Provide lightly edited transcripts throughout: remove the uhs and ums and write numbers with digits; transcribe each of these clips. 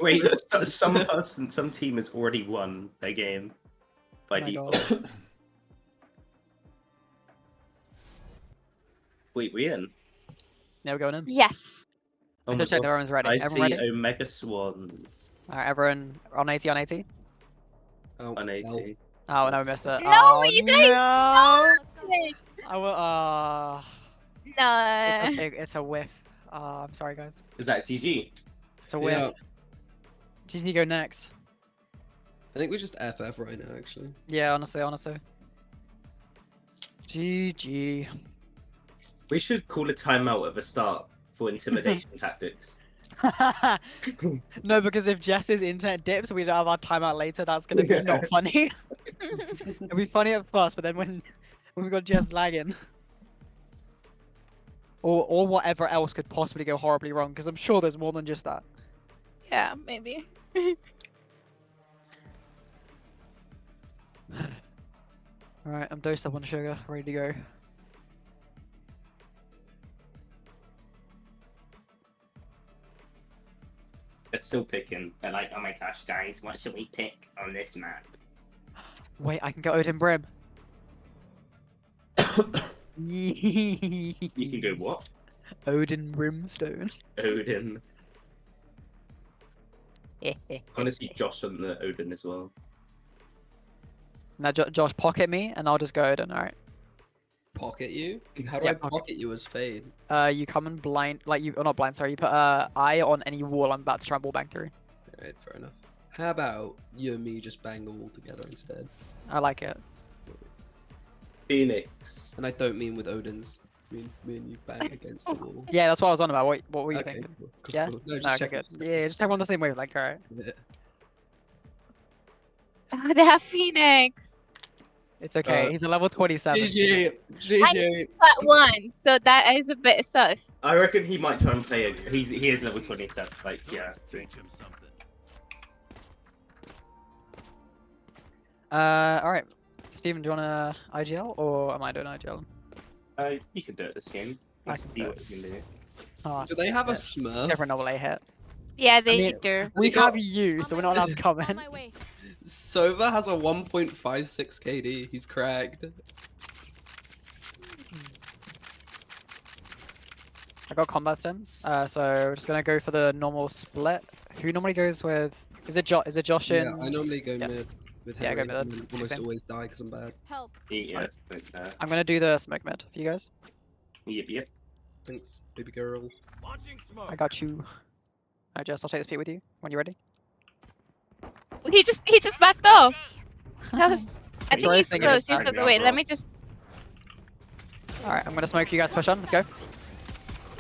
Wait, some team has already won their game by default. Wait, we in? Yeah, we're going in. Yes. Oh I my just checked god. everyone's ready. I Everyone see ready? Omega Swans Alright, everyone on 80 on 80? Oh, on 80. Oh, no, we missed it. No, Oh, you guys. no! Wait, I will, no. it's a whiff. I'm sorry, guys. Is that GG? It's a whiff. Yeah. GG go next. I think we just FF right now, actually. Yeah, honestly. GG. We should call a timeout at the start for intimidation tactics. No, because if Jess's internet dips, we don't have our timeout later. That's gonna be not funny. It'll be funny at first, but then when we got Jess lagging, or whatever else could possibly go horribly wrong, because I'm sure there's more than just that. Yeah, maybe. All right, I'm dosed up on sugar, ready to go. It's still picking. They're like, oh my gosh, guys, what should we pick on this map? Wait, I can go Odin Brim. You can go what? Odin Brimstone. Odin. I want to see Josh on the Odin as well. Now Josh pocket me, and I'll just go Odin. All right. Pocket you? How do Yeah, I pocket you as Fade? You come and blind, like you, or not blind. Sorry, you put eye on any wall I'm about to try and wall bang through. Alright, fair enough. How about you and me just bang the wall together instead? I like it. Phoenix. And I don't mean with Odin's. I mean me and you bang against the wall. Yeah, that's what I was on about. What were you Okay, thinking? cool, Yeah? cool. No, No, just okay, checking. good. Yeah, just everyone on the same wavelength. All right. Yeah. Ah, they have Phoenix. It's okay. He's a level 27. GG! GG! That one, so that is a bit sus. I reckon he might try and play it. He is level 27. Like, yeah. All right. Steven, do you want a IGL or am I doing IGL? You can do it this game. Let's see what you can do. Oh, Do they have a yeah. Smurf? Different novel A hit. Yeah, they mean- do. We have you, so we're not allowed to comment. Sova has a 1.56 KD. He's cracked. I got combats in, so we're just gonna go for the normal split. Who normally goes with? Is it Josh in? Yeah, I normally go Yeah. mid with Yeah, Henry. go mid and then. then almost Same. always die because I'm bad. Help. Yes, but, I'm gonna do the smoke mid for you guys. yep. Thanks, baby girl. I got you. Alright, Jess, I'll take this peek with you when you're ready. He just backed off. That was. I think Sorry, he's thinking close. it's He's back close. now, Wait, bro. let me just. Alright, I'm gonna smoke you guys. Push on. Let's go.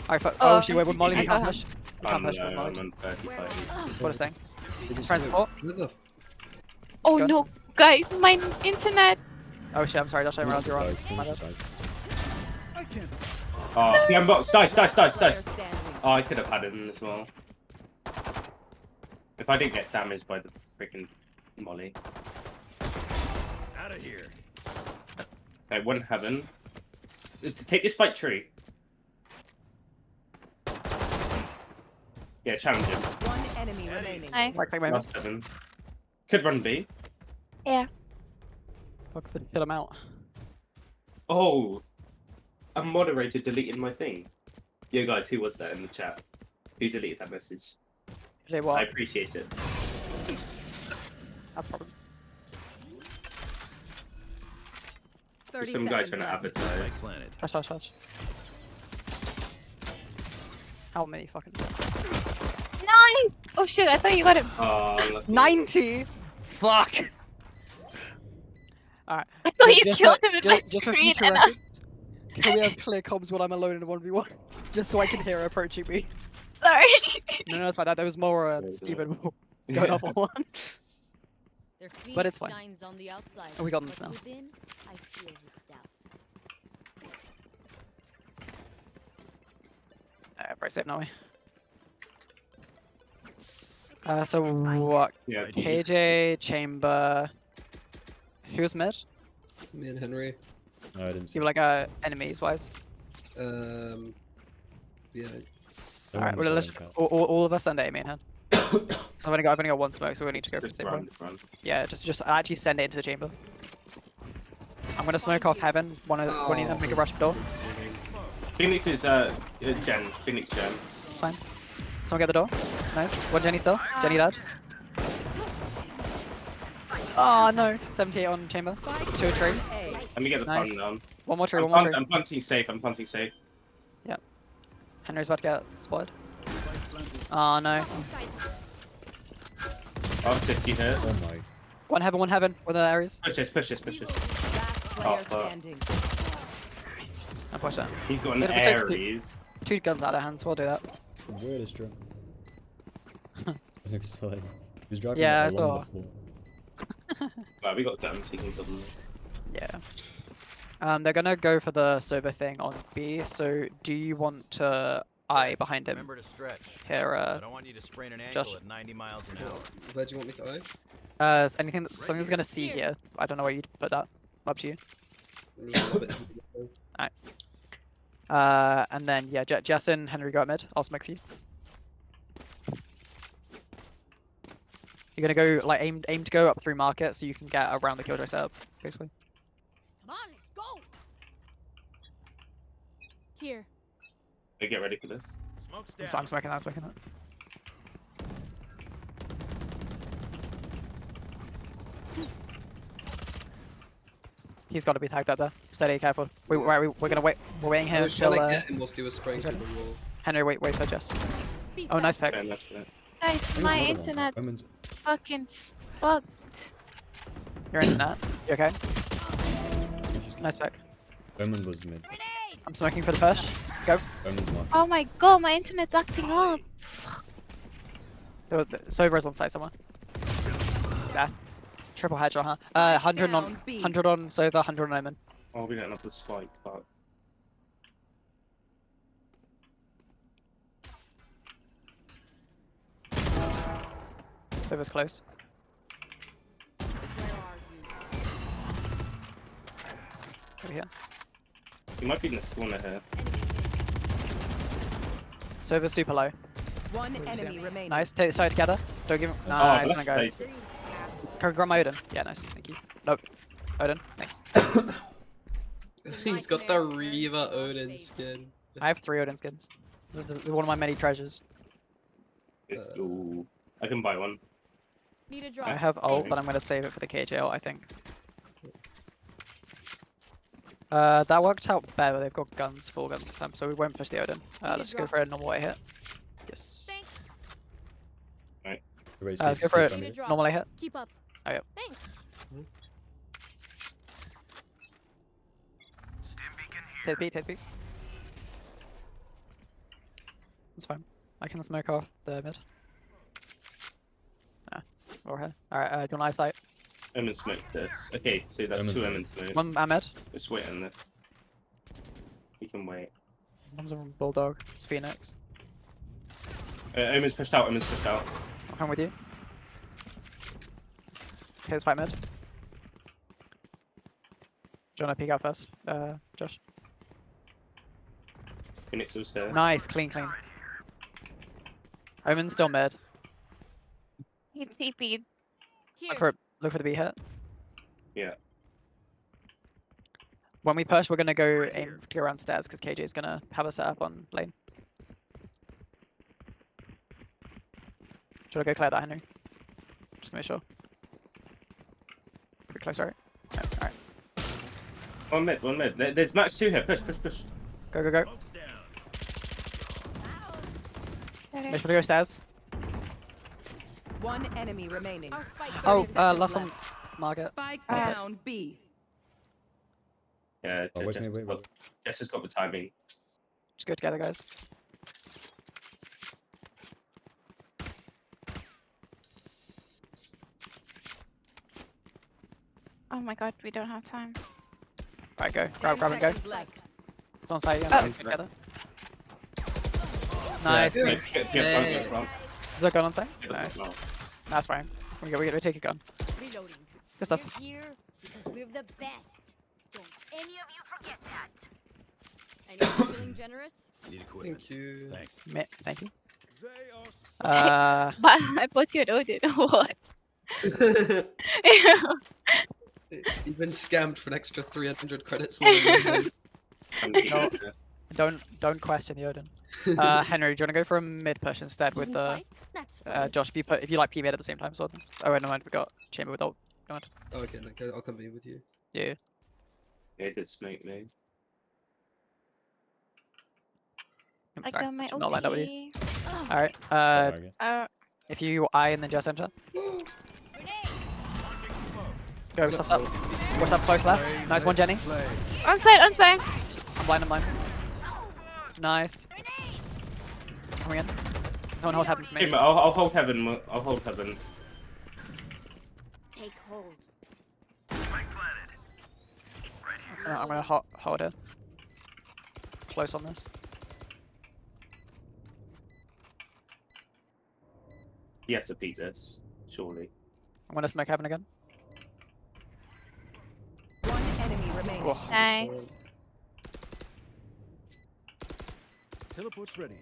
Alright, Oh, oh, she went with Molly. I We can't got push. We can't push with I'm Molly. on 35. What is thing? He's trying to support. Where the Oh go. no, guys, my internet. Oh shit, I'm sorry, Josh. I didn't realize you're on. My bad. Oh, PM box. Dice. Player standing. Oh, I could have had it in as well. If I didn't get damaged by the freaking Molly. Out of here. Okay, one heaven. Take this fight tree. Yeah, challenge him. One enemy remaining. Nice. Right click, maybe. Last heaven. Could run B. Yeah. Fuck, kill him out. Oh, a moderator deleted my thing. Yo guys, who was that in the chat? Who deleted that message? Say I what? appreciate it. That's a problem. There's some guy trying to advertise. Planet. Hush. How many fucking? Nice. Oh shit! I thought you got him. Oh, 90. Fuck. Alright. I thought you Just killed for- him in my just for screen. future And reference, can we have clear comms when I'm alone in a 1v1? Just so I can hear her approaching me. sorry. No, it's fine. There was more Steven going off on one. Their feast But it's fine. shines on the outside, Oh, we got this but now. within, I feel his doubt. Alright, very safe now. So what? yeah. KJ, Chamber. Who's mid? me and Henry? No, I didn't see. You were like enemies wise. Yeah. Alright, well let's all of us send A main hand. So I've only got one smoke, so we need to go for the Just same run, one. run. Yeah, just actually send it into the chamber. I'm gonna smoke off heaven. One of them make a rush for door. Phoenix is Gen. Phoenix Gen. Fine. Someone get the door. Nice. One Jenny still. Jenny dead. Oh no. 78 on chamber. It's 2 or 3. Let me get the Nice. pun down. One more tree. One more tree. I'm punting safe. I'm punting safe. Henry's about to get spotted. Oh no. I'll assist you here. Oh my. One heaven with the Ares. Push this, push this, push this. Last player fuck. standing. I'll push that. He's got an Bit of a protect- Ares. 2 guns out of their hands. We'll do that. Where is drone? I never saw him. He was driving Yeah, I like, along saw. the floor. Well, we got guns. We can kill them. Yeah. They're gonna go for the sober thing on B. So do you want to eye behind him? Remember to stretch. Here, I don't want you to sprain an ankle Josh. at 90 miles an hour. Where do you want me to eye? something that's gonna see here. I don't know where you'd put that. Up to you. I'm just a little bit- And then yeah, Jess and Henry go at mid. I'll smoke for you. You're gonna go like aim to go up through market so you can get around the killjoy setup, basically. Come on, let's go. Here. Okay, get ready for this. Smoke's So down. I'm smoking that. I'm smoking that. He's got to be tagged up there. Steady, careful. We're gonna wait. We're waiting I here was trying till to get him whilst he was spraying he's through the wall. Henry. Wait for Jess. Be Oh, nice fast. pick. And that's it. Guys, There's my another one. internet Women's- fucking fucked. Your internet. You okay? Nice pick. Women was mid. I'm smoking for the first. Go. Women's mark. Oh my god, my internet's acting up. Sober's on site somewhere. Yeah. Triple headshot, huh? 100 on down, B. 100 on Sober, 100 on Omen. Oh, we don't have the spike, but Sober's close. Where are you? Over here. he might be in this corner here. Enemy Sober's super low. mid. One enemy remaining. Nice. Take the side together. Don't give him. Oh, Nice that's one, guys. safe. Can grab my Odin. Yeah, nice. Thank you. Nope. Odin. Thanks. He's got the Reva Odin skin. I have 3 Odin skins. This is one of my many treasures. This, ooh, I can buy one. Need a drop. I have ult, but I'm gonna save it for the KJ ult, I think. That worked out better. They've got guns, full guns this time, so we won't push the Odin. Let's go for a normal A hit. Yes. Thanks. Wait, Let's Steve, go for Steve, it. come Need a here. drop. Normal A hit. Keep up. Oh, yep. Thanks. Take the beat, take the beat. That's fine. I can smoke off the mid. Or here. Alright, do you want eyesight? Emin smoked this. Okay, so that's Emin 2 smoked. Emin smoked. One mid. Just wait on this. We can wait. One's a bulldog. It's Phoenix. Emin's pushed out. Emin's pushed out. I'll come with you. Okay, let's fight mid. Do you want to peek out first, Josh? Phoenix was here. Nice, clean. Omen's still mid. He TP'd. Here. Look for the B hit. Yeah. When we push, we're gonna go aim to go around stairs because KJ's gonna have a setup on lane. Should I go clear that, Henry? Just to make sure. Pretty close, right? No, alright. One mid. There's match 2 here. Push. Go. Smoke's down. Make sure to go stairs. One enemy remaining. Our spike Oh, 30 seconds last one. left. Market. Spike Alright. down B. Yeah, Oh, wait, wait. Jess has got the timing. Just go together, guys. Oh my god, we don't have time. Alright, go. 10 Grab and go. seconds left. It's on site, yeah. Oh. Go together. Nice. Yeah, Clean. get front. Is there a gun on site? No. Nice. That's fine. We take a gun. Reloading. Good stuff. We're here because we're the best. Don't any of you forget that. Anyone feeling generous? Need equipment. Thank you. Thanks. Thank you. But I thought you had Odin. What? You've been scammed for an extra 300 credits more than your life. No. Don't question the Odin. Henry, do you want to go for a mid push instead with the Fight? That's fine. Josh? If you like P mid at the same time, sort of. Oh wait, no mind, we got chamber with ult. No mind. Oh, okay, okay, I'll come in with you. Yeah. Yeah, it did smoke me. I'm I sorry, got my should not lined up with you. ulti. All right. Target. If you I and then just enter. Go stuff up. Watch up close left. Nice one, Jenny. On side, on side. I'm blind. I'm blind. Nice. Coming in. Don't hold heaven for me. Chamber, I'll hold heaven. I'll hold heaven. Take hold. I'm gonna hold it. Close on this. He has to beat this, surely. I'm gonna smoke heaven again. One enemy remaining. Oh. Nice. Teleport's ready.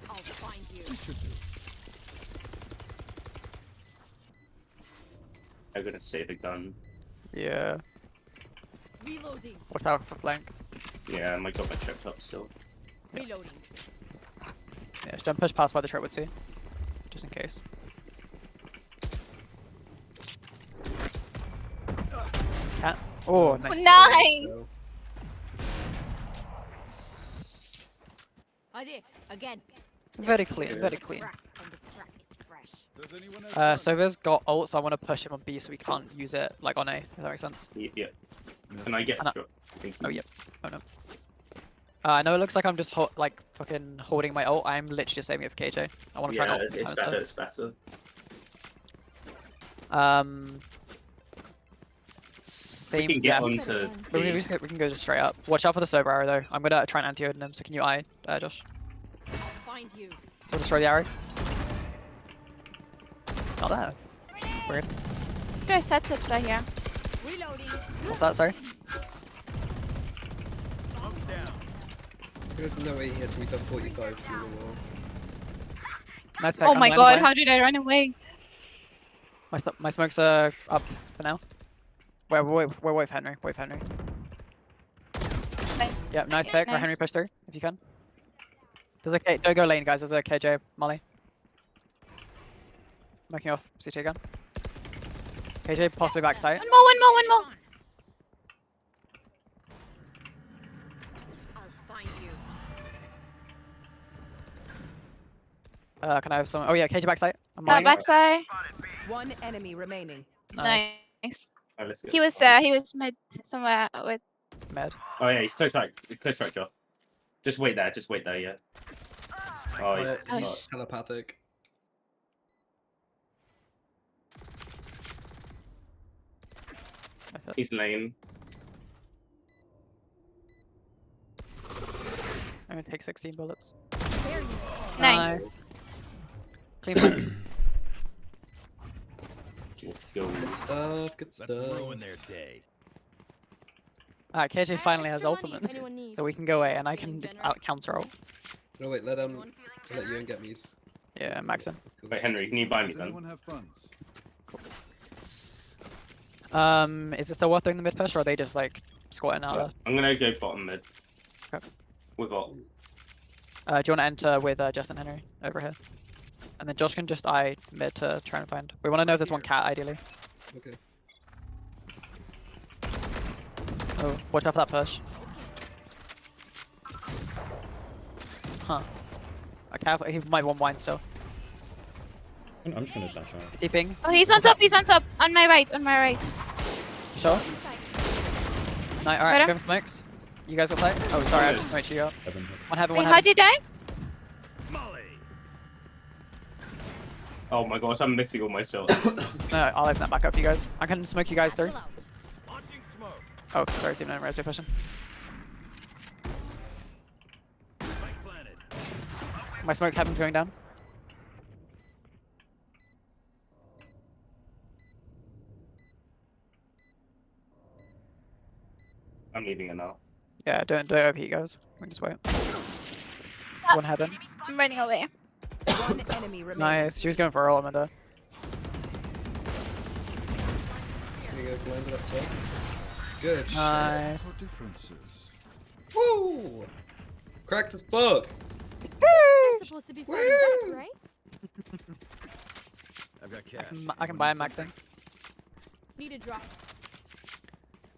I'll find you. I'm gonna save a gun. Yeah. Reloading. Watch out for flank. Yeah, I got my tripped up still. Reloading. Yeah, just don't push past by the trip with C. Just in case. Cat. Oh, nice. Nice. Adi, again. Very clean, very clean. Crack and the crack is fresh. Sova's got ult, so I want to push him on B so we can't use it like on A. If that makes sense. Yeah. Can I get Anna- a drop? Thank you. Oh yep. Oh no. I know it looks like I'm just like fucking holding my ult. I'm literally just saving it for KJ. I want to try Yeah, and ult. it's better. It's better. Same. We can get yeah. onto We B. can go just straight up. Watch out for the Sova arrow though. I'm gonna try and anti-Odin him. So can you Josh? I'll find you. So destroy the arrow. Not there. Weird. There's set tips out here. Reloading. What's that? Sorry. There's no way he hits me top 45 through the wall. Nice pick. Oh I'm my blind, god, blind. how did I run away? My smokes are up for now. Wait, Henry. Wait, Henry. Okay. Yeah, nice pick. Nice. Henry push through if you can. There's a K. Don't go lane, guys. There's a KJ Molly. Smoking off CT again. KJ possibly backside. One more. I'll find you. Can I have some? Oh yeah, KJ backside. I'm mollying it. Backside. One enemy remaining. Nice. Nice. Oh, let's go. He was mid somewhere with. Med. Oh yeah, he's close right. Close right, Josh. Just wait there. Just wait there. Yeah. Oh, he's, Oh, He's telepathic. he's lame. I'm gonna take 16 bullets. Nice. Clean flank. Let's go. Good stuff, good Let's stuff. ruin their day. Alright, KJ finally has Extra money ultimate. if anyone needs. So we can go away and I Feeling can generous? out counter ult. No, wait, let you and get me. Yeah, max in. Wait, Henry, can you buy me Does then? anyone have funds? Is it still worth doing the mid push or are they just like squatting out Yeah. I'm gonna go bottom mid. Okay. With ult. there? Do you want to enter with Justin Henry over here? And then Josh can just eye mid to try and find. We want to know if there's one cat ideally. Okay. Oh, watch out for that push. Huh. Okay, he might want wine still. I'm just gonna dash out. Is he ping? Oh, he's on top. On my right. Sure. No, alright, Better? go for smokes. You guys got sight? Oh, sorry, I just smoked you up. Heaven. One heaven, Wait, one how'd heaven. you die? Molly. Oh my gosh, I'm missing all my shots. No, I'll open that back up for you guys. I can smoke you guys through. Chill out. Launching smoke. Oh, sorry, Steven, I'm pushing. Spike planted. My smoke heaven's going down. I'm leaving it now. Yeah, don't OP, guys. We can just wait. It's one heaven. I'm running away. One enemy remaining. Nice. She was going for a ultimate there. There you go, landed up top. Good shit. Nice. For differences. Woo! Cracked as fuck. You're supposed to be fighting back, right? I've got cash. I can buy a maxing. Need a drop.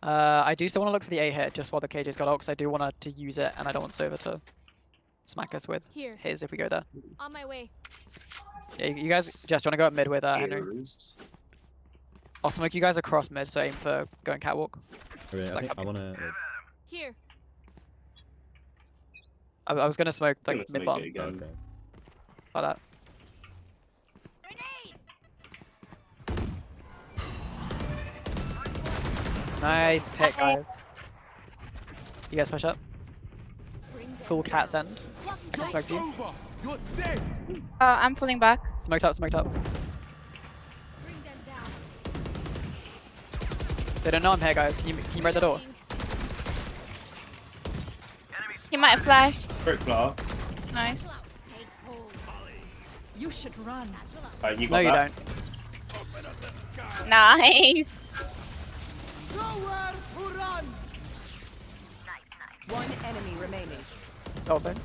I do still want to look for the A hit just while the cage's got out because I do want to use it and I don't want Sova to smack us with Here. his if we go there. On my way. Yeah, you guys just want to go up mid with Henry. Heroes. I'll smoke you guys across mid, so aim for going catwalk. Really, I Like, think I wanna. Here. I was gonna smoke Gonna like smoke mid it bottom again. Okay. like that. Nice pick, guys. You guys push up. Full cat's end. I can smoke you. Over. You're dead. I'm pulling back. Smoked up, smoked up. Bring them down. They don't know I'm here, guys. Can you raid the door? He might have flashed. Quick blast. Nice. Take hold. You should run. You No, got you that? don't. Nice. One enemy remaining. Open.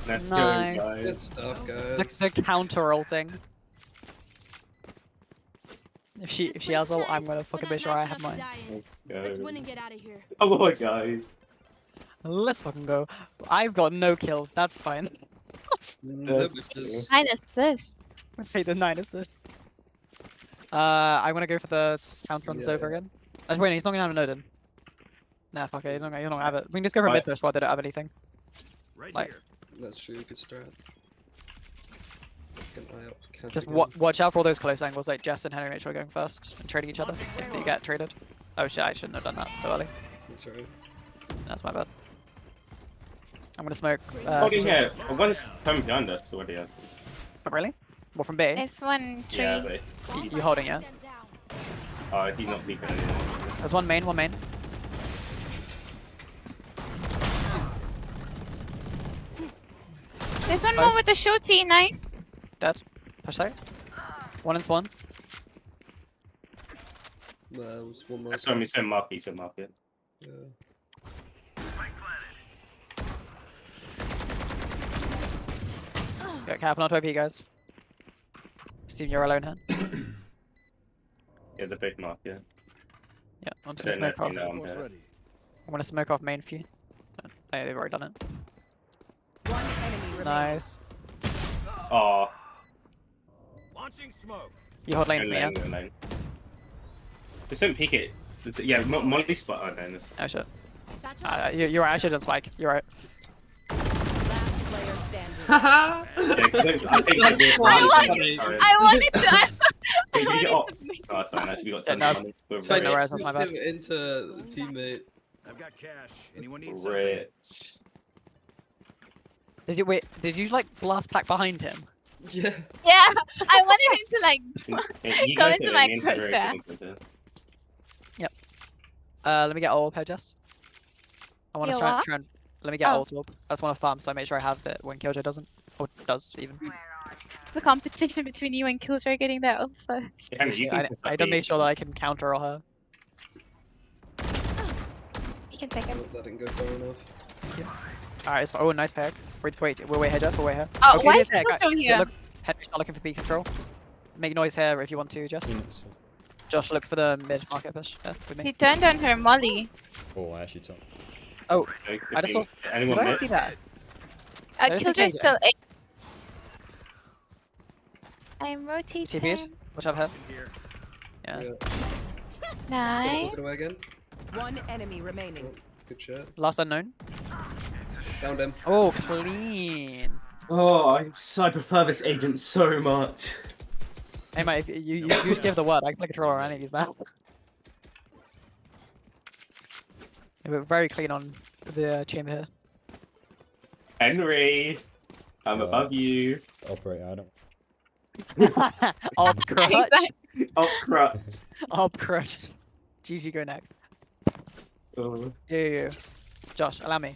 Let's Nice. go, Good guys. stuff, The, guys. the counter ulting. If she This has place ult, is I'm nice, gonna but fucking not make sure I nice have enough to mine. die in. Let's Let's go. win and get out of here. Come on, guys. Let's fucking go. I've got no kills. That's fine. That's Bitches. 9 assists. Take the 9 assist. I'm gonna go for the counter on the Yeah. Sova again. Wait, he's not gonna have an Odin. Nah, fuck it. He's not gonna have it. We can just go for Right. mid push while they don't have anything. Right Like- here. That's true, good strat. Keep an eye out for counter Just again. watch out for all those close angles. Like Jess and Henry, make sure we're going first and trading each other if you get traded. Oh shit, I shouldn't have done that so early. That's right. That's my bad. I'm gonna smoke. Holding Sova. here. One's coming behind us already. Oh, really? What from B? It's 1 tree. Yeah, but You holding, yeah? Bring them down. he's not leaving anymore. There's one main, one main. There's one more Nice. with the shorty. Nice. Dead. Push side. One in spawn. There was one more. That's why he's going market. He's going market. Yeah. Get cap on top of you guys. Steven, you're alone here. Yeah, the big market. Yeah, I'm just I gonna don't smoke know if off. you know I'm Almost here. ready. I'm gonna smoke off main for you. Oh, they've already done it. One enemy remaining. Nice. Oh, Launching smoke. You hold lane for no me, yeah? lane, no lane. Just don't peek it. Yeah, Molly spot. Oh, no, this. Oh shit. Satchel. You're right, I should've spike. You're right. Last player standing. Haha! Yeah, so I think That's we're- funny. Sorry. I wanted to. I Wait, did you get off? wanted to. Oh, that's fine. Actually, we got Yeah, tons no. of money. We're It's fine, no rich. worries, that's my bad. Give it into the teammate. I've got cash. Anyone need something? Rich. Did you wait? Did you like blast pack behind him? Yeah. Yeah, I wanted him to like. Yeah, you Go guys into know my that me and Henry are quick good with it. Let me get ult here, Jess. I want to You try, what? try and let me get Oh. ult orb. I just want to farm, so I make sure I have it when Killjoy doesn't, or does even. It's a competition between you and Killjoy getting their ults first. Yeah, Henry, you I, can I don't make sure that I can counter her. You can take it. That didn't go far enough. Alright, it's fine. Oh, nice pick. Wait, we'll wait here, Jess. We'll wait here. Oh, Okay, why here's is here, Killjoy guys. here? Look, Henry's not looking for B control. Make noise here if you want to, Jess. Phoenix. Josh, look for the mid market push. Yeah, with me. He turned on her Molly. Oh, I actually took. Oh, I just saw. Anyone Did I miss? see that? There's a Killjoy's Killjoy. still. I'm TP'd. rotating. Watch out here. Here. Yeah. Nice. Look it away again. One enemy remaining. Oh, good shot. Last unknown. Found him. Oh, clean. Oh, I prefer this agent so much. Hey mate, if you just give the word. I can play controller on any of these, man. Yeah, we're very clean on the chamber here. Henry, I'm above you. Operator, I don't. Up crutch. Oh, crap. Up crutch. GG, go next. Oh. Yeah. Josh, allow me.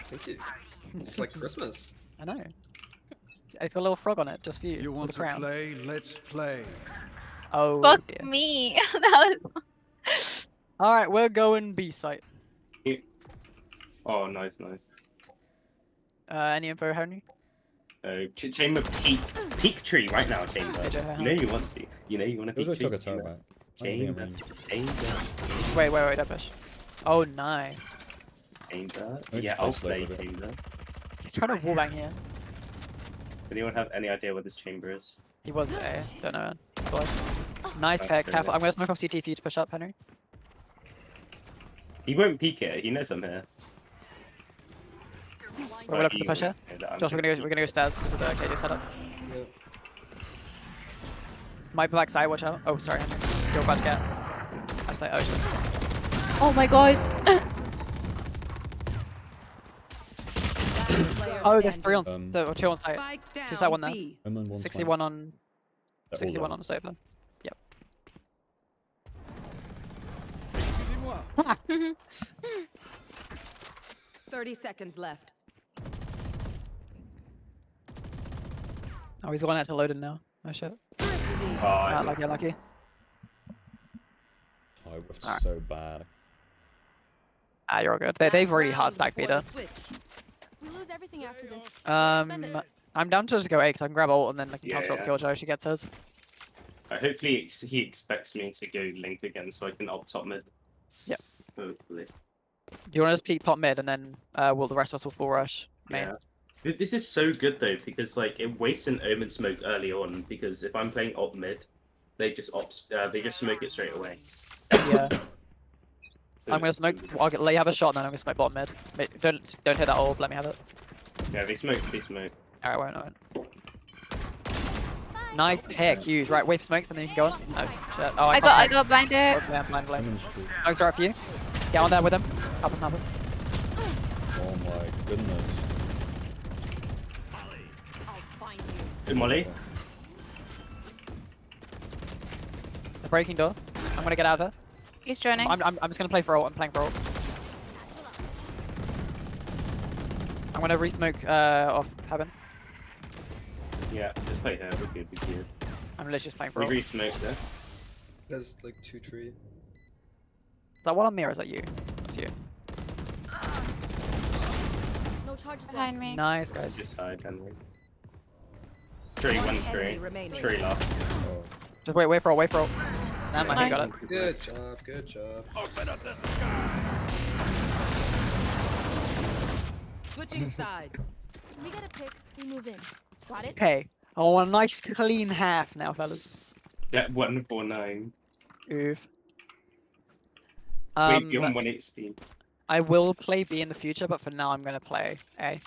Thank you. It's like Christmas. I know. It's got a little frog on it, just for you. You with want a to crown. play? Let's play. Oh Fuck dear. me. That was. All right, we're going B site. Oh, nice. Any info, Henry? Chamber peak tree right now, Chamber. AJ, You know you want to. You know you want to Who peak took tree. a turret back? Chamber. Wait, don't push. Oh, nice. Chamber. Let's Yeah, play I'll slow play with it. Chamber. He's trying to wallbang here. Anyone have any idea what this chamber is? He was A. Don't know. It was. Nice Right, pick. fair Careful. enough. I'm gonna smoke off CT for you to push up, Henry. He won't peek it. He knows I'm here. We're looking to push here. Know that I'm Josh, we're gonna go stairs because of the KJ setup. Yeah. Might be back side. Watch out. Oh, sorry, Henry. You're about to get. I was like, oh shit. Oh my god. Last player Oh, there's standing. 3 on or 2 on site. Spike down. Just that one there. B. I'm on one 61 on. They're all 61 low. on the sofa. Yep. Excusez-moi. 30 seconds left. Oh, he's going out to loaded now. Oh shit. Oh, Lucky. Oh, I whiffed Alright. so bad. Ah, you're all good. They've already hard stacked before Peter. the switch. We lose everything after this. I'm down to just go A because I can grab ult and then I can Yeah, counter up yeah. Killjoy if she gets hers. hopefully he expects me to go link again so I can up top mid. Yep. Hopefully. Do you want to just peek top mid and then the rest of us will full rush main? Yeah. This is so good though because like it wastes an omen smoke early on because if I'm playing op mid, they just smoke it straight away. Yeah. I'm gonna smoke. I'll let you have a shot, and then I'm gonna smoke bottom mid. Don't hit that orb. Let me have it. Yeah, they smoke. Alright, won't. Nice pick, huge. Right, wait for smokes, and then you can go on. No, shit. Oh, I got blinded. Yeah, blind. I'm in the street. Smokes are up for you. Get on there with him. Help him. Oh my goodness. I'll find you. Good Molly. The breaking door. I'm gonna get out of there. He's joining. I'm just gonna play for ult. I'm playing for ult. I'm gonna re-smoke off heaven. Yeah, just play her. We're good. I'm literally just playing for We ult. re-smoked her. There's like 2 tree. Is that one on me or is that you? That's you. No charges Behind left. me. Nice, guys. Just died, Henry. Tree, one Enemy tree. remaining. Tree last. Oh, Just wait for ult. Damn, I think got it. Good job. Open up the sky. Switching sides. We get a pick. We move in. Got it? Okay. Oh, a nice clean half now, fellas. Yeah, 149. Oof. Wait, you're on 1 HP. I will play B in the future, but for now I'm gonna play A.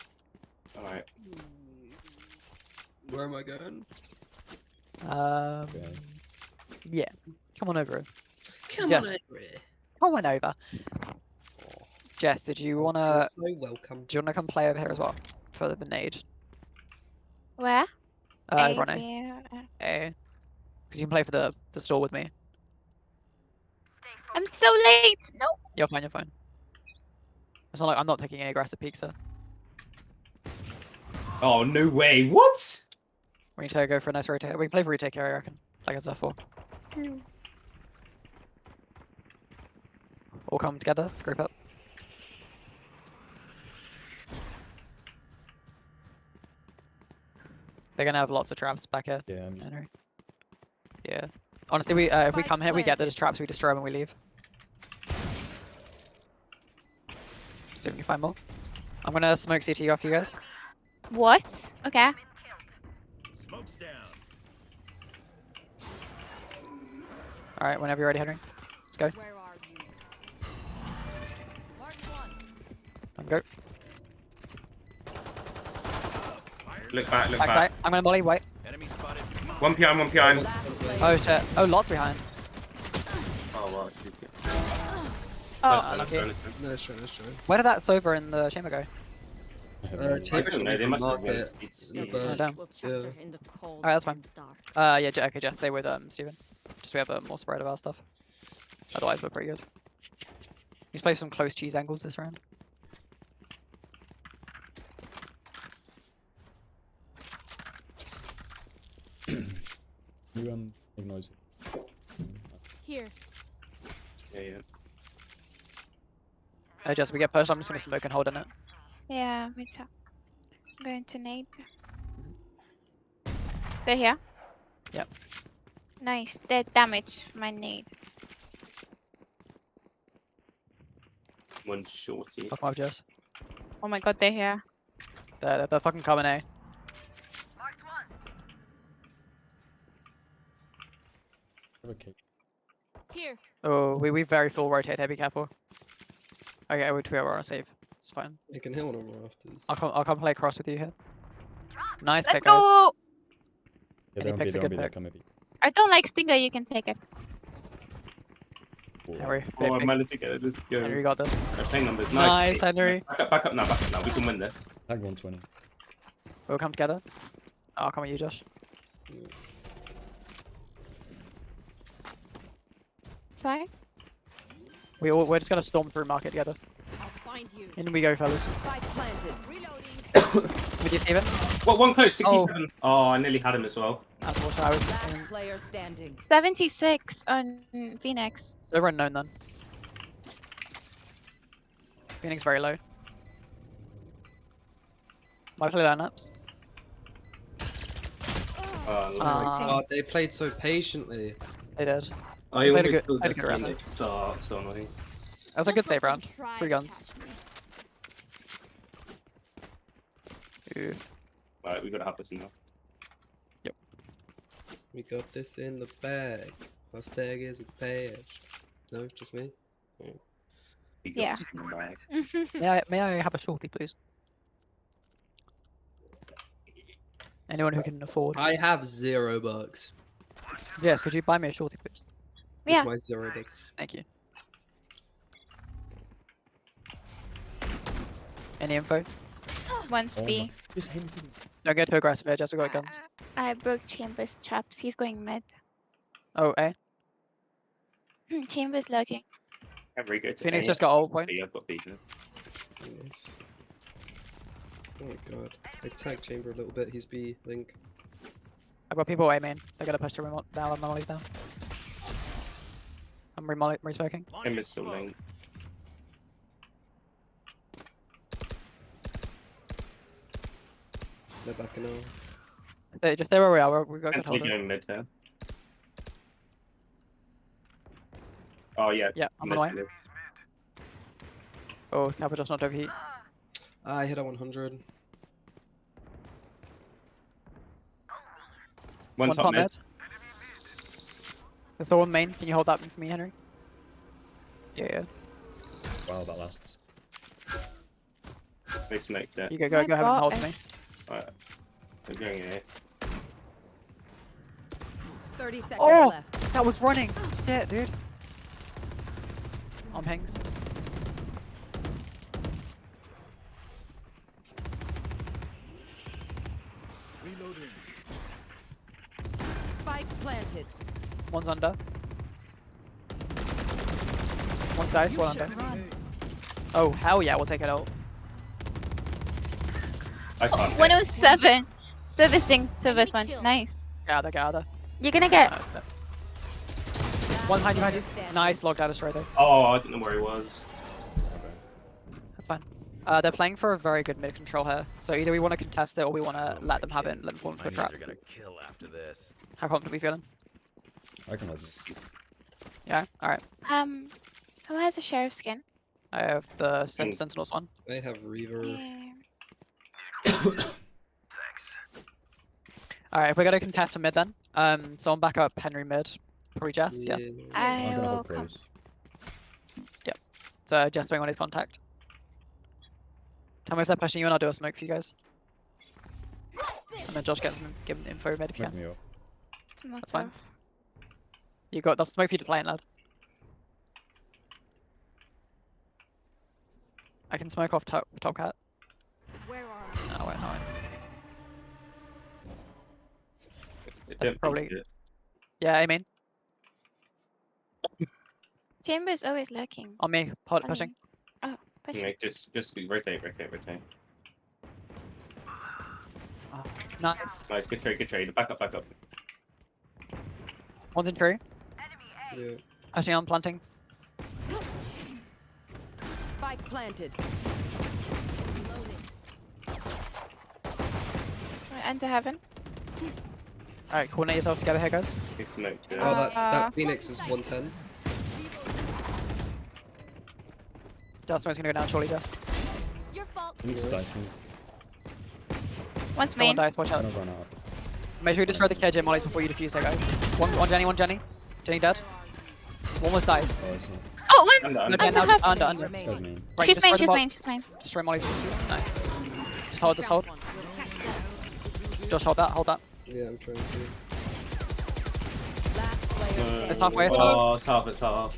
Alright. Where am I going? okay. Yeah. Come on over. Come Yeah. on over here. Come on over. Jess, did you wanna You're so welcome. do you wanna come play over here as well for the nade? Where? Everyone A. Yeah. A. Because you can play for the store with me. I'm so late. No. You're fine. It's not like I'm not taking any aggressive peeks here. Oh, no way. What? We need to go for a nice rotate. We can play for retake here, I reckon. Like I said before. All come together, group up. They're gonna have lots of traps back here. Yeah, I'm Henry. Yeah. Honestly, we if we come here, we get those traps, we destroy them, and we leave. See if we can find more. I'm gonna smoke CT off you guys. What? Okay. Smoke's down. All right, whenever you're ready, Henry. Let's go. Where are you? Mark one. Go. Look back. Back right. I'm gonna molly. Wait. Enemy spotted. One behind. Last player. Oh shit. Oh, lots behind. Oh, wow. Oh. Lucky. Nice try. Where did that Sova in the chamber go? I have no I Chamber don't know. They from must have market. won. Yeah, Oh, damn. We'll chatter in the cold Alright, that's fine. and dark. Yeah, okay, Jeff. Stay with Steven. Just we have a more spread of our stuff. Otherwise, we're pretty good. Let's play some close cheese angles this round. You make noise. Here. Yeah. Jess, we get pushed. I'm just gonna smoke and hold in it. Yeah, me too. I'm going to nade. They're here? Yep. Nice. They damage my nade. One shorty. Fuck off, Jess. Oh my god, they're here. They're fucking coming, eh? Okay. Here. Oh, we very full rotate here. Be careful. Okay, we are on safe. It's fine. I can hit one of our rafters. I'll come play cross with you here. Nice Let's pick, guys. go! Yeah, Any don't be, pick's a don't good be, pick. come maybe. I don't like Stinger, you can take it. Henry, Oh, I big, managed to get it. Let's go. Henry got this. Playing numbers. Nice, Henry. Back up now. We can win this. Tag 120. We'll come together. I'll come with you, Josh. Sorry? We're just gonna storm through market together. I'll find you. In we go, fellas. Spike planted. Reloading. Did you see it? What? One close. 67. Oh, I nearly had him as well. That's what I was. Last player standing. 76 on Phoenix. Over unknown then. Phoenix very low. Might play lineups. Oh, God, they played so patiently. They did. oh you played a almost good- killed played a the good round Phoenix. Oh, so annoying. That was a good save round. Try 3 to guns. catch me. Ooh. Right, we gotta have this now. We got this in the bag. Our stag is attached. No, just me. We got Yeah. this in the bag. May I have a shorty, please? Anyone who can afford. I have $0. Yes, could you buy me a shorty, please? Yeah. My $0. Thank you. Any info? One's Oh B. my- Just hit him. Don't get too aggressive here, Jess. We got guns. I broke Chambers' traps. He's going mid. Oh, A. Chambers lurking. Every go to Phoenix A. just got ult point. B, I've got B. now. Nice. Oh my god. I tagged Chamber a little bit. He's B, Link. I've got people A main. They're gonna push the remote down on Molly's down. I'm re-smoking. Him is still late. They're backing out. Just stay where we are. We've got good Potentially hold. going mid here. Oh yeah. Yeah, I'm mid, on the way. mid. Oh, Capital's not overheat. I hit a 100. One top mid. There's one main. Can you hold that for me, Henry? Yeah. Wow, that lasts. They smoked it. You go ahead and hold for me. Alright. They're going A. 30 seconds Oh! left. That was running. Shit, dude. On pings. Reloading. Spike planted. One's under. One's dice, one under. Oh, hell yeah, we'll take it out. I can't. hit. 107. Service one. Nice. Gather. You're gonna get. One behind you. Understand. Nice, locked out of straight though. Oh, I didn't know where he was. Okay. That's fine. They're playing for a very good mid control here. So either we want to contest it or we want to let them have it and let them fall into a trap. Are gonna kill after this. How confident are we feeling? I can hold it. Yeah? Alright. Who has a sheriff skin? I have the Mm. Sentinels one. I have Reaver. Yeah. Alright, we're gonna contest for mid then. Someone back up Henry mid. Probably Jess, yeah. I I'm gonna will hold come. close. So Jess doing on his contact. Tell me if they're pushing you and I'll do a smoke for you guys. And then Josh gets him, give him info mid if you Make can. me up. Smoke That's fine. off. You got that's smoke for you to play in, lad. I can smoke off top cat. Where are you? No, wait, no, wait. They don't probably- think it. Yeah, I mean. Chamber is always lurking. On me, I pushing. mean- Oh, pushing. Like, just rotate. Oh, nice. Nice, good trade. Back up. One's in tree. Yeah. Pushing on planting. Spike planted. Enter heaven. Alright, coordinate yourselves together here, guys. Big smoke. Oh, Yeah. that Phoenix is 110. Just smoke's gonna go down shortly, Jess. Your fault. Phoenix is dicing. One's Someone main. dies, watch out. I'm gonna run out. Make sure you destroy the KJ mollies before you defuse there, guys. One Jenny. Jenny dead. One was dice. Oh, it's not. Oh, one's Under. Okay, now heaven. under. This guy's mean. Right, She's destroy main. the She's bot- main. She's main. Destroy mollies and defuse. Nice. Just hold. Josh, hold that. Yeah, I'm trying to. Last player standing. It's halfway, it's Oh, it's half.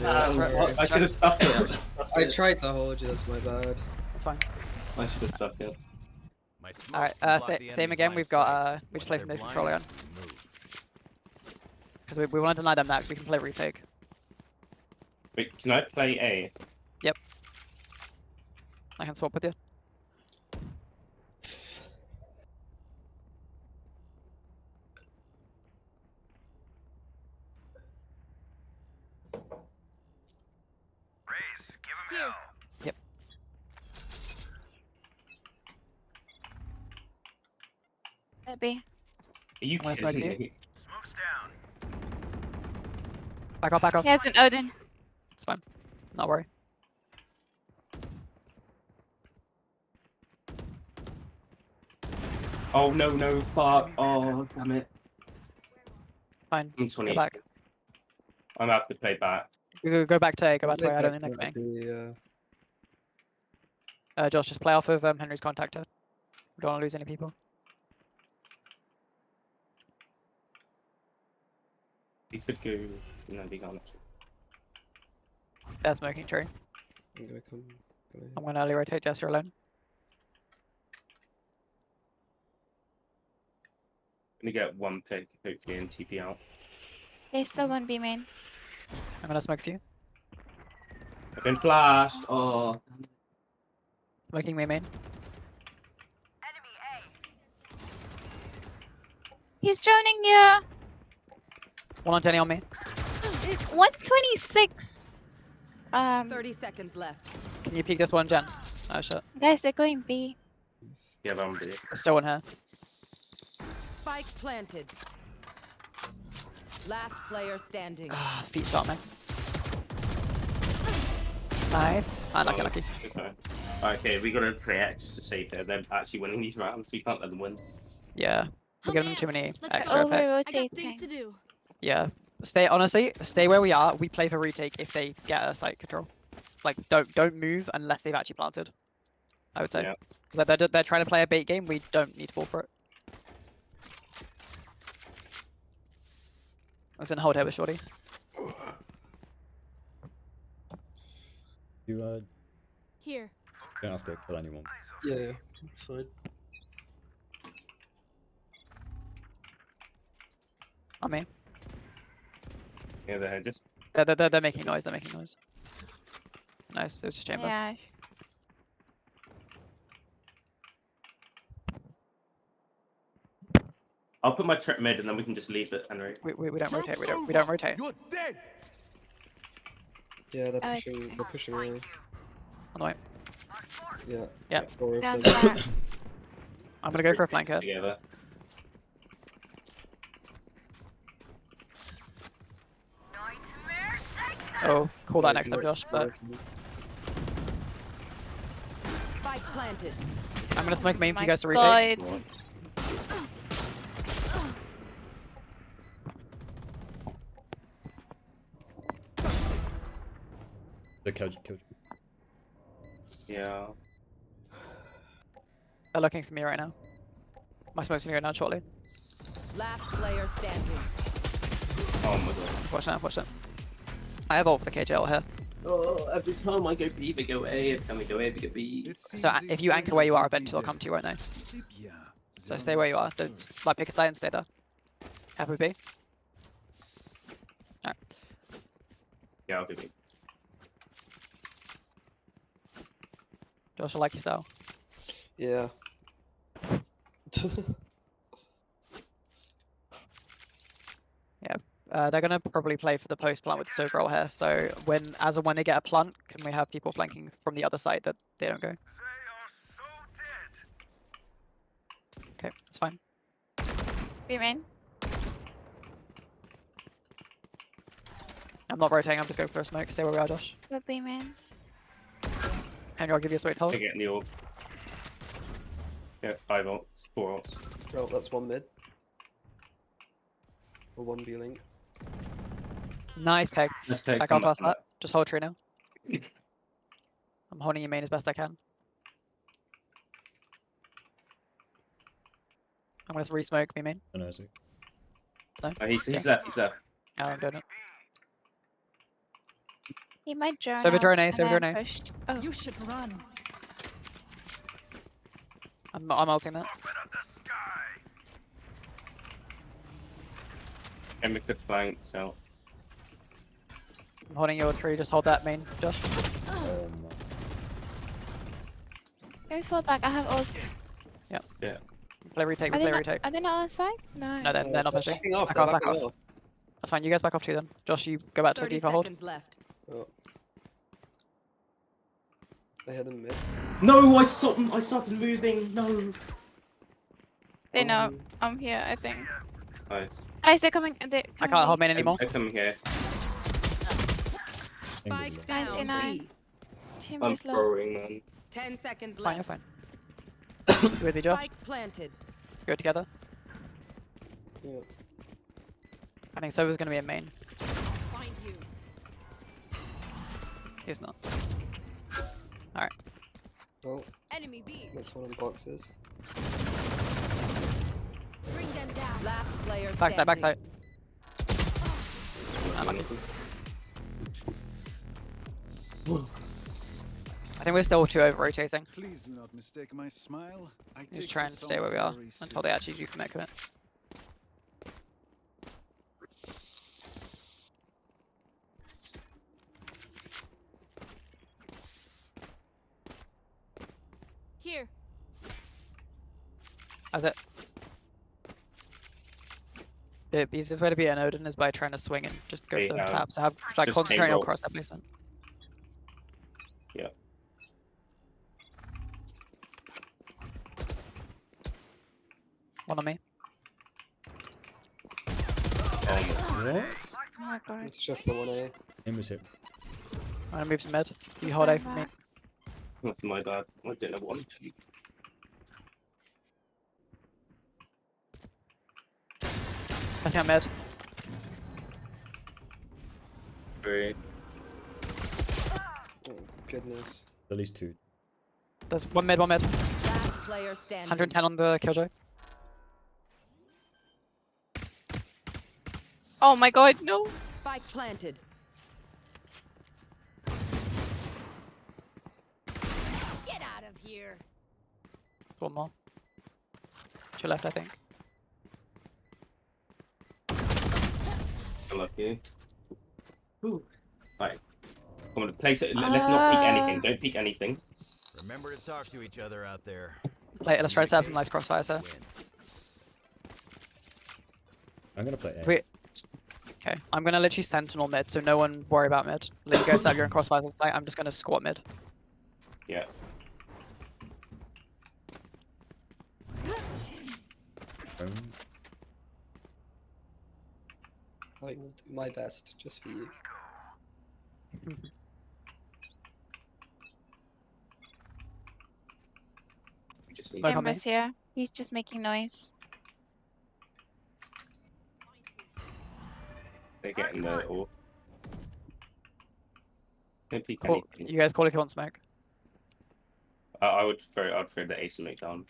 I should have stuck it. I tried to hold you, that's my bad. That's fine. I should have stuck it. My smokes Alright, can block the same enemy's again. line We've of got sight. we just play Once from they're the control again. blind, we move. Because we want to deny them next. We can play retake. Wait, can I play A? I can swap with you. Here. Yep. Let be. Are you I'm gonna smoke kidding you. me? Back off. He has an Odin. It's fine. Not worry. Oh no, fuck. Oh, damn it. Fine. I'm Go 20. back. I'm gonna have to play back. Go back to A. Go back to A. I Like don't think that they're would playing. be, Josh, just play off of Henry's contactor. We don't want to lose any people. You could go. No, they can't. They're smoking tree. I'm gonna come. I'm gonna early rotate Jess, you're alone. Gonna get one pick, hopefully, and TP out. They still won't be main. I'm gonna smoke for you. I've been flashed. Oh. Smoking me main. He's droning you. One on Jenny on me. 126. 30 seconds left. Can you peek this one, Jen? Oh shit. Guys, they're going B. Yeah, that one be. There's still one here. Spike planted. Last player standing. Ah, feet shot me. Nice. Lucky. Okay. Okay, we gotta play X to save it. They're actually winning these rounds. We can't let them win. Yeah. We're giving them too many extra Over effects. I got things rotating. to do. Yeah. Stay where we are. We play for retake if they get a site control. Like don't move unless they've actually planted. I would say. Yeah. Because they're trying to play a bait game. We don't need to fall for it. I was gonna hold here with Shorty. You Here. don't have to kill anyone. Yeah, it's fine. On me. Yeah, they're just. They're making noise. They're making noise. Nice. It was just chamber. Yeah. I'll put my trap mid and then we can just leave it, Henry. We don't rotate. We don't rotate. You're dead. Yeah, they're Oh, pushing. They're pushing away. On the way. Yeah. Yeah. 4 of Down them. flat. I'm gonna go for a flank here. Together. Oh, call that Yeah, next time, right, Josh. But right. Spike planted. I'm gonna smoke main for My you guys to retake. God. They killed you. Yeah. They're looking for me right now. My smoke's gonna go down shortly. Last player standing. Oh my god. Watch that. I have ult for the KJ ult here. Oh, every time I go B, they go A. Every time we go A, they go B. So if you anchor where you are, eventually they'll come to you, won't they? So stay where you are. Don't like pick a side and stay there. Have we B? Yeah, I'll be me. Josh, I like your style. Yeah. They're gonna probably play for the post plant with Sobral here. So as and when they get a plant, can we have people flanking from the other side that they don't go? Okay, that's fine. B main. I'm not rotating. I'm just going for a smoke. Stay where we are, Josh. The B main. Henry, I'll give you a sweet hold. They're getting the orb. Yeah, 5 ults, 4 ults. Oh, that's one mid. Or one B link. Nice peg. Let's play. Back Come off back, after that. Just hold tree now. I'm holding your main as best I can. I'm gonna re-smoke me main. I know, so. No? Oh, he's Yeah. left, he's left. No, I'm doing it. He might drone Sober out drone A, and sober then drone A. push. Oh, You should run. I'm ulting that. And we could flank, so. I'm holding your tree. Just hold that main, Josh. can we fall back? I have ult. Play retake. Are they, Play not, retake. are they not on side? No. No, they're not pushing. Backing off, Back they're off, back backing off. That's fine. You guys back off too then. Josh, you go back to a 30 deeper hold. seconds left. Oh. I had them mid. No, I started moving. No. They know Um, I'm here, I think. Nice. Guys, they're coming. They're I coming can't B. hold main anymore. I come here. Spike down 99. B. Team I'm is low. throwing, man. 10 seconds Fine, you're left. fine. You with me, Josh? Spike planted. Go together. Yeah. I think Sober's gonna be a main. Find you. He's not. Oh, Enemy B. that's one of the boxes. Bring them down. Last player Back standing. side. Unlucky. I think we're still too over rotating. Please do not mistake my smile. I Just take try the and stay song where we are very until they actually do commit. Here. That's it. The easiest way to beat an Odin is by trying to swing and just go for the Yeah. tap. So have like Just concentrating roll. across that basement. Yeah. One on me. What? Oh my god. It's just the one A. Aim was hit. I'm gonna move to mid. You hold A for me. That's my bad. I didn't have one. I think I'm mid. 3. Oh, goodness. At least 2. There's one mid, one mid. Last player standing. 110 on the killjoy. Oh my god, no. Spike planted. Get out of here. One more. Two left, I think. Unlucky. Ooh. Right. Come on, place it. Let's not peek anything. Don't peek anything. Remember to talk to each other out there. Let's try to set up some nice crossfire, sir. Win. I'm gonna play A. Wait. Okay, I'm gonna literally sentinel mid, so no one worry about mid. Let you guys set up your own crossfires on site. I'm just gonna squat mid. Yeah. I will do my best just for you. We just Smoke on me. Jimbo's here. He's just making noise. They're getting the orb. Don't peek Cool. anything. You guys call if you want smoke. I'd throw the ace and make down.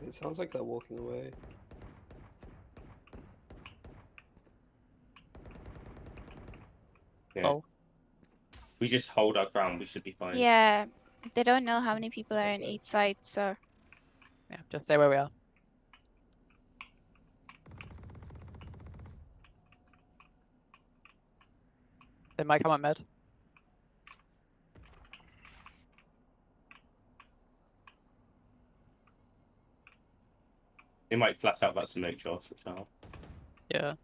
It sounds like they're walking away. Yeah. Oh. We just hold our ground. We should be fine. Yeah. They don't know how many people are in Okay. each side, so. Yeah, just stay where we are. They might come up mid. They might flash out that smoke, Josh. Yeah.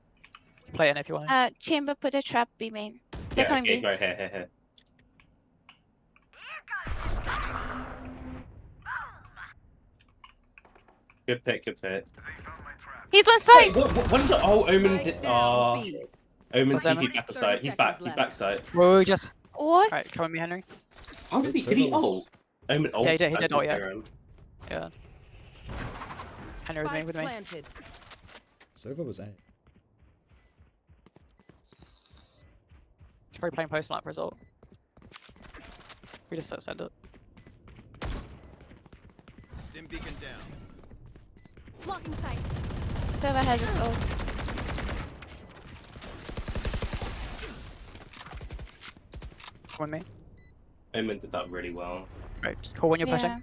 Play in if you want. Chamber put a trap B main. They're Yeah, coming okay, B. go here. Good pick. He's on site. Wait, what is it? Oh, Omen Spike did. down B. Omen What's Omen? TP back 30 side. He's back. seconds He's left. back side. Whoa, just. What? Alright, come with me, Henry. How did he ult? Omen ult. Yeah, he did ult, yeah. Him. Yeah. Henry with me, Spike with me. planted. Sova was A. He's probably playing post map for his ult. We just send it. Stim beacon down. Blocking sight. Whoever has his ult. Come with me. Omen did that really well. Right, cool when you're pushing.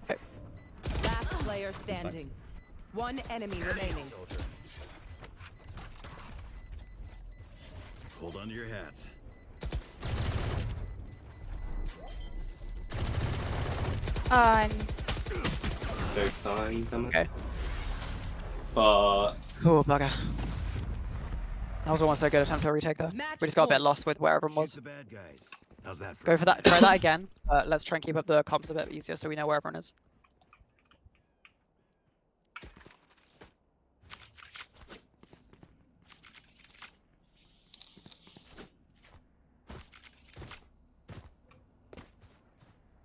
Yeah. Last player standing. One enemy remaining. Soldier. Hold on to your hats. On. So time coming. Okay. But Oh, bugger. That was almost a good attempt to retake there. We just got a bit lost with where everyone was. Shoot the bad guys. How's that? Go for that. Try that again. Let's try and keep up the comps a bit easier so we know where everyone is.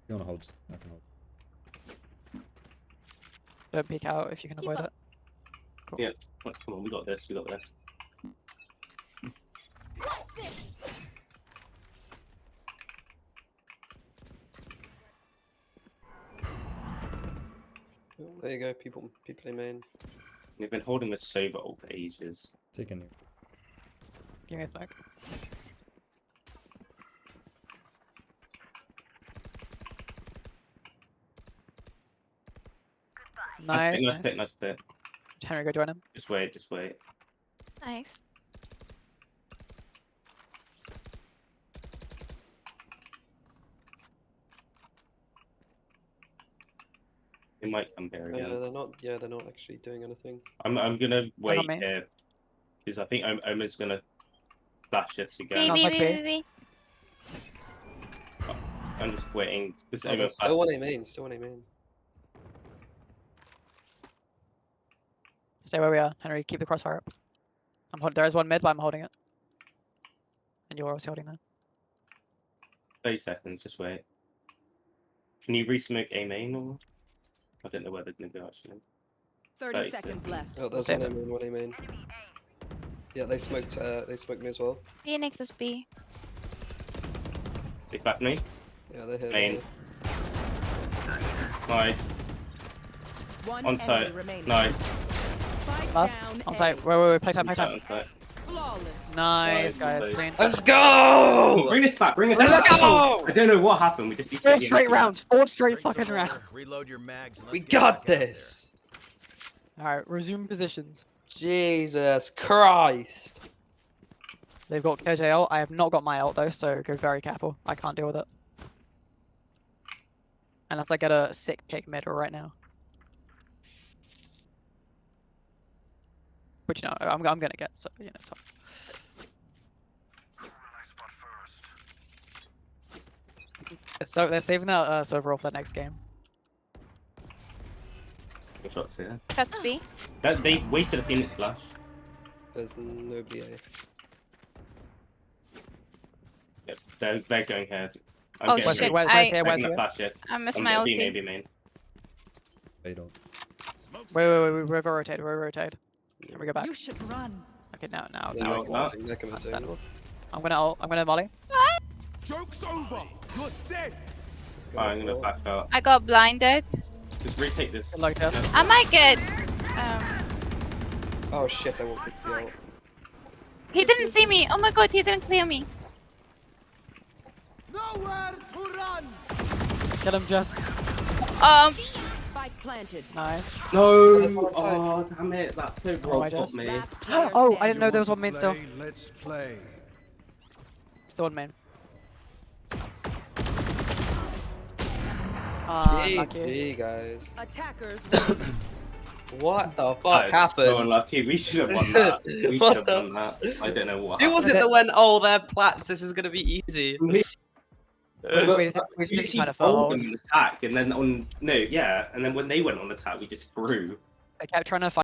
You wanna hold? I can hold. Don't peek out if you can Keep avoid up. it. yeah, come on, we got this. Oh, there you go. People in main. We've been holding this Sova ult for ages. Taking you. Give me a flag. Nice, nice. Nice pick. Henry, go join him. Just wait. Nice. They might come here again. They're not. Yeah, they're not actually doing anything. I'm gonna wait on me. here because I think Omen's gonna flash us again. Sounds like B. B. I'm just waiting. This Oh, Omen there's still one A main. Still one A main. Stay where we are. Henry, keep the crossfire up. There is one mid, but I'm holding it. And you're also holding that. 30 seconds. Just wait. Can you re-smoke A main or? I don't know where they're gonna go actually. 30 30 seconds seconds. left. Oh, there's Save one A main. One A main. Yeah, they smoked. They smoked me as well. Phoenix is B. They back me. Yeah, they're here. Main. Nice. One On enemy site. remaining. Nice. Spike Last. down On A. site. Wait. Play time. On site. Flawless. Nice, Nice, guys. nice. Clean. Let's go! Bring us back. Let's back. go! I don't know what happened. We just need to Four get the straight end. rounds. 4 straight Drink fucking some water, rounds. reload your mags, and We let's get got back out there. this. Alright, resume positions. Jesus Christ! They've got KJ ult. I have not got my ult though, so go very careful. I can't deal with it. Unless I get a sick pick mid right now. Which no, I'm gonna get, so you know, it's fine. So they're saving that server off that next game. Good shots here. That's B. They wasted a Phoenix flash. There's nobody A. Yep, they're going here. I'm Oh, getting shit. Where's I- here? I'm Where's gonna here? flash it. I missed I'm my gonna be ulti. maybe main. They don't. Wait, we're rotated. Here we go back. You should run. Okay, now They're it's know cool. what? commenting. They're commenting. Understandable. I'm gonna molly. Joke's over. You're dead. I'm gonna back out. I got blinded. Just retake this. Good luck, Jess. I might get. Oh shit! I walked into the ult. He didn't see me. Oh my god, he didn't clear me. Nowhere to run. Kill him, Jess. Spike planted. Nice. No! There's one outside. Oh, damn it. That's so Oh, I robbed just- me. Last player Oh, I standing. didn't know there was one main still. Let's play. Still on main. Lucky. GG, guys. Attackers. What the That fuck is happened? So unlucky. We should have won that. We What should have the- won that. I don't know what Who happened. was it that went, oh, they're plats, this is gonna be easy? We just We need to actually find a told foothold. them on attack, and then on no, yeah, and then when they went on attack, we just threw. They kept trying to find